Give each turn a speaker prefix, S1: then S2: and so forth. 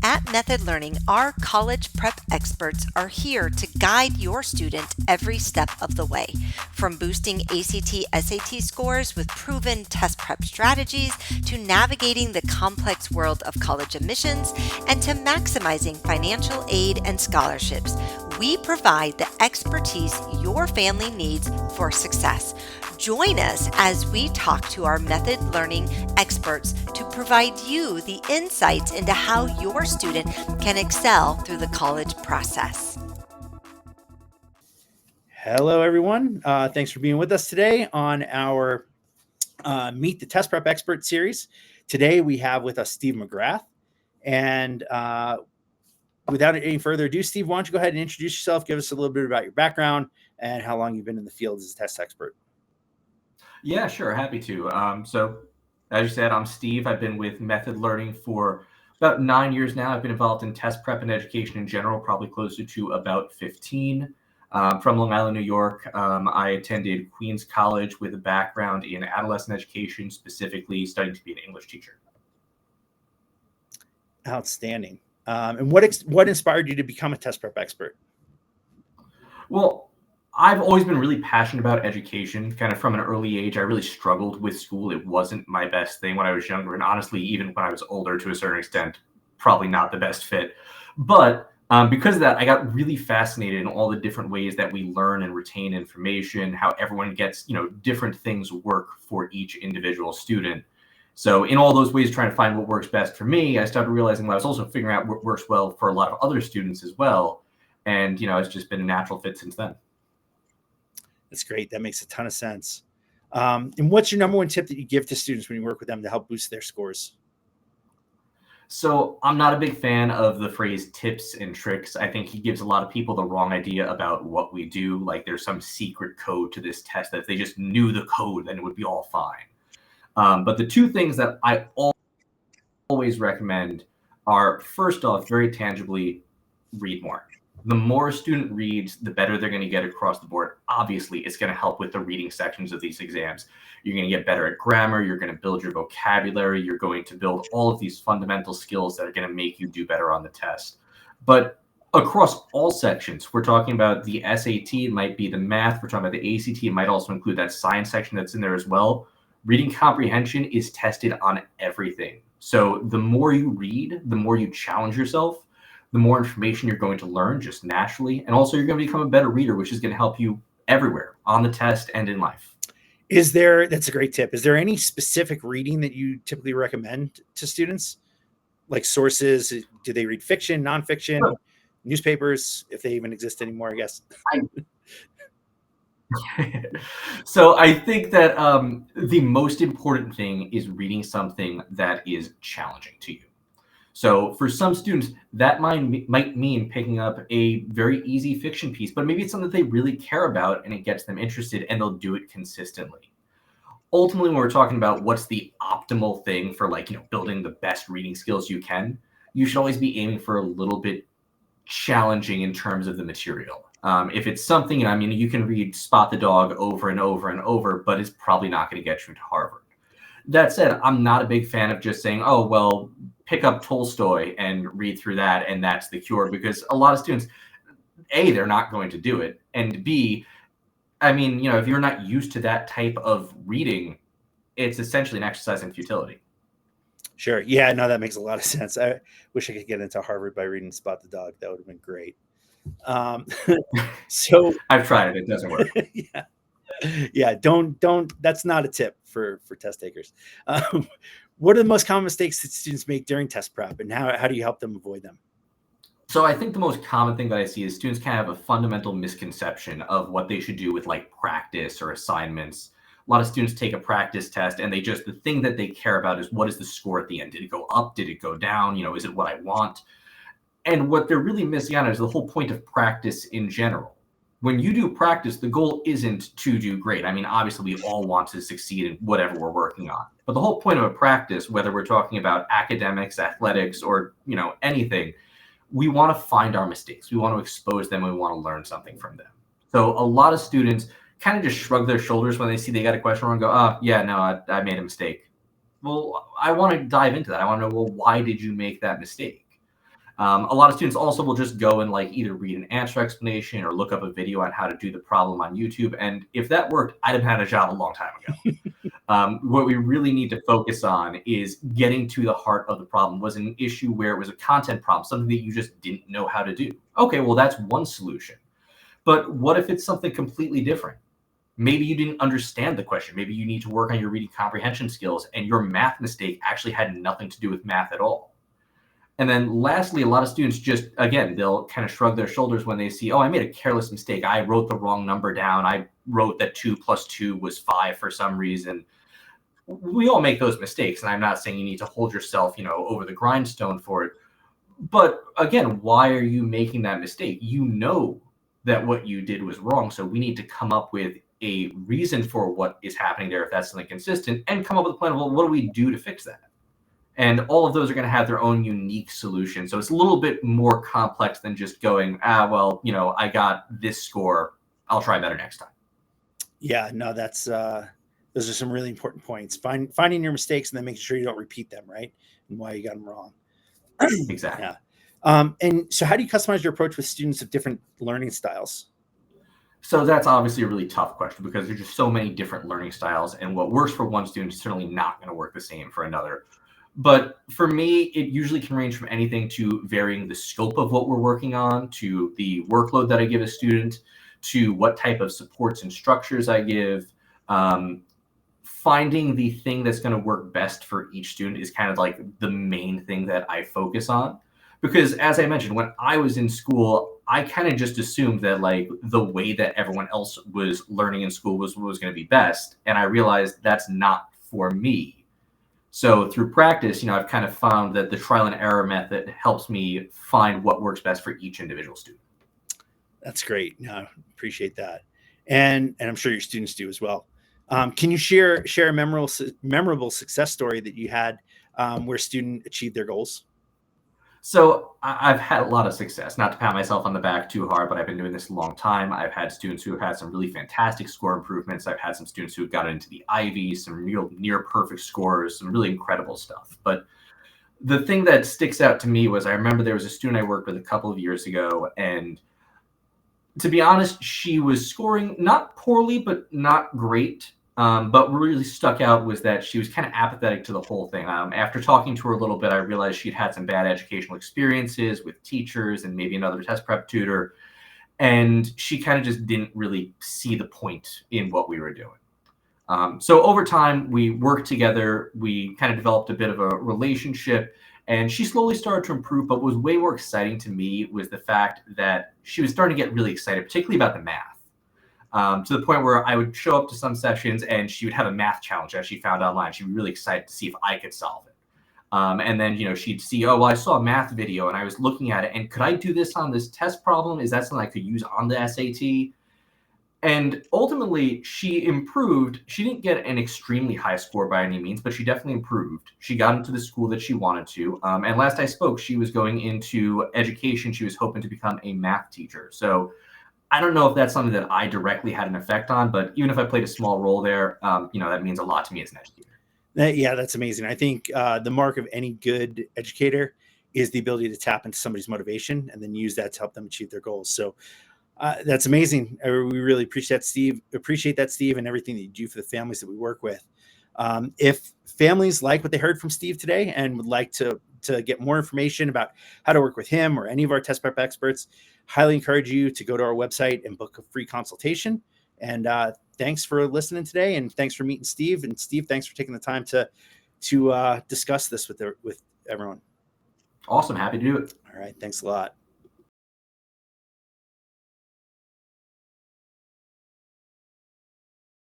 S1: At Method Learning, our college prep experts are here to guide your student every step of the way. From boosting ACT SAT scores with proven test prep strategies to navigating the complex world of college admissions and to maximizing financial aid and scholarships, we provide the expertise your family needs for success. Join us as we talk to our Method Learning experts to provide you the insights into how your student can excel through the college process.
S2: Hello, everyone. Thanks for being with us today on our Meet the Test Prep Expert series. Today we have with us Steve McGrath. And without any further ado, Steve, why don't you go ahead and introduce yourself, give us a little bit about your background and how long you've been in the field as a test expert.
S3: Yeah, sure. Happy to. So as you said, I'm Steve. I've been with Method Learning for about 9 years now. I've been involved in test prep and education in general, probably closer to about 15. From Long Island, New York. I attended Queens College with a background in adolescent education, specifically studying to be an English teacher.
S2: Outstanding. And what inspired you to become a test prep expert?
S3: Well, I've always been really passionate about education. Kind of from an early age, I really struggled with school. It wasn't my best thing when I was younger. And honestly, even when I was older to a certain extent, probably not the best fit. But because of that, I got really fascinated in all the different ways that we learn and retain information, how everyone gets, different things work for each individual student. So in all those ways, trying to find what works best for me, I started realizing that I was also figuring out what works well for a lot of other students as well. And, it's just been a natural fit since then.
S2: That's great. That makes a ton of sense. And what's your number one tip that you give to students when you work with them to help boost their scores?
S3: So I'm not a big fan of the phrase tips and tricks. I think he gives a lot of people the wrong idea about what we do. Like there's some secret code to this test that if they just knew the code, then it would be all fine. But the two things that I always recommend are, first off, very tangibly, read more. The more a student reads, the better they're going to get across the board. Obviously, it's going to help with the reading sections of these exams. You're going to get better at grammar. You're going to build your vocabulary. You're going to build all of these fundamental skills that are going to make you do better on the test. But across all sections, we're talking about the SAT, it might be the math. We're talking about the ACT. It might also include that science section that's in there as well. Reading comprehension is tested on everything. So the more you read, the more you challenge yourself, the more information you're going to learn just naturally. And also you're going to become a better reader, which is going to help you everywhere on the test and in life.
S2: That's a great tip. Is there any specific reading that you typically recommend to students? Like sources? Do they read fiction, nonfiction, newspapers, if they even exist anymore, I guess?
S3: So I think that the most important thing is reading something that is challenging to you. So for some students, that might mean picking up a very easy fiction piece, but maybe it's something that they really care about and it gets them interested and they'll do it consistently. Ultimately, when we're talking about what's the optimal thing for building the best reading skills you can, you should always be aiming for a little bit challenging in terms of the material. If it's something, you can read Spot the Dog over and over and over, but it's probably not going to get you into Harvard. That said, I'm not a big fan of just saying, oh, well, pick up Tolstoy and read through that and that's the cure, because a lot of students, A, they're not going to do it. And B, if you're not used to that type of reading, it's essentially an exercise in futility.
S2: Sure. Yeah, no, that makes a lot of sense. I wish I could get into Harvard by reading Spot the Dog. That would have been great. So
S3: I've tried it. It doesn't work.
S2: Yeah. Don't, that's not a tip for test takers. What are the most common mistakes that students make during test prep and how do you help them avoid them?
S3: So I think the most common thing that I see is students kind of have a fundamental misconception of what they should do with practice or assignments. A lot of students take a practice test and the thing that they care about is what is the score at the end? Did it go up? Did it go down? Is it what I want? And what they're really missing out on is the whole point of practice in general. When you do practice, the goal isn't to do great. Obviously, we all want to succeed in whatever we're working on. But the whole point of a practice, whether we're talking about academics, athletics, or anything, we want to find our mistakes. We want to expose them. And we want to learn something from them. So a lot of students kind of just shrug their shoulders when they see they got a question wrong and go, oh, yeah, no, I made a mistake. Well, I want to dive into that. I want to know, well, why did you make that mistake? A lot of students also will just go and like either read an answer explanation or look up a video on how to do the problem on YouTube. And if that worked, I'd have had a job a long time ago. What we really need to focus on is getting to the heart of the problem. Was an issue where it was a content problem, something that you just didn't know how to do? Okay, well, that's one solution. But what if it's something completely different? Maybe you didn't understand the question. Maybe you need to work on your reading comprehension skills, and your math mistake actually had nothing to do with math at all. And then lastly, a lot of students just, again, they'll kind of shrug their shoulders when they see, oh, I made a careless mistake. I wrote the wrong number down. I wrote that 2 + 2 was 5 for some reason. We all make those mistakes. And I'm not saying you need to hold yourself, over the grindstone for it. But again, why are you making that mistake? You know that what you did was wrong. So we need to come up with a reason for what is happening there, if that's something consistent, and come up with a plan of, well, what do we do to fix that? And all of those are going to have their own unique solution. So it's a little bit more complex than just going, I got this score. I'll try better next time.
S2: Yeah, no, that's those are some really important points. Finding your mistakes and then making sure you don't repeat them, right? And why you got them wrong.
S3: Exactly.
S2: Yeah. And so how do you customize your approach with students of different learning styles?
S3: So that's obviously a really tough question because there's just so many different learning styles, and what works for one student is certainly not going to work the same for another. But for me, it usually can range from anything to varying the scope of what we're working on, to the workload that I give a student, to what type of supports and structures I give. Finding the thing that's going to work best for each student is kind of like the main thing that I focus on. Because as I mentioned, when I was in school, I kind of just assumed that like the way that everyone else was learning in school was going to be best. And I realized that's not for me. So through practice, I've kind of found that the trial and error method helps me find what works best for each individual student.
S2: That's great. No, appreciate that. And I'm sure your students do as well. Can you share a memorable success story that you had where a student achieved their goals?
S3: So I've had a lot of success, not to pat myself on the back too hard, but I've been doing this a long time. I've had students who have had some really fantastic score improvements. I've had some students who have gotten into the Ivy, some real near perfect scores, some really incredible stuff. But the thing that sticks out to me was I remember there was a student I worked with a couple of years ago, and to be honest, she was scoring not poorly, but not great. But what really stuck out was that she was kind of apathetic to the whole thing. After talking to her a little bit, I realized she'd had some bad educational experiences with teachers and maybe another test prep tutor. And she kind of just didn't really see the point in what we were doing. So over time, we worked together. We kind of developed a bit of a relationship, and she slowly started to improve. But what was way more exciting to me was the fact that she was starting to get really excited, particularly about the math. To the point where I would show up to some sessions and she would have a math challenge that she found online. She'd be really excited to see if I could solve it. And then, she'd see, oh, well, I saw a math video and I was looking at it, and could I do this on this test problem? Is that something I could use on the SAT? And ultimately, she improved. She didn't get an extremely high score by any means, but she definitely improved. She got into the school that she wanted to. And last I spoke, she was going into education. She was hoping to become a math teacher. So I don't know if that's something that I directly had an effect on, but even if I played a small role there, that means a lot to me as an educator.
S2: Yeah, that's amazing. I think the mark of any good educator is the ability to tap into somebody's motivation and then use that to help them achieve their goals. So that's amazing. We really appreciate that, Steve, and everything that you do for the families that we work with. If families like what they heard from Steve today and would like to get more information about how to work with him or any of our test prep experts, highly encourage you to go to our website and book a free consultation. And thanks for listening today, and thanks for meeting Steve. And Steve, thanks for taking the time to discuss this with everyone.
S3: Awesome. Happy to do it.
S2: All right. Thanks a lot.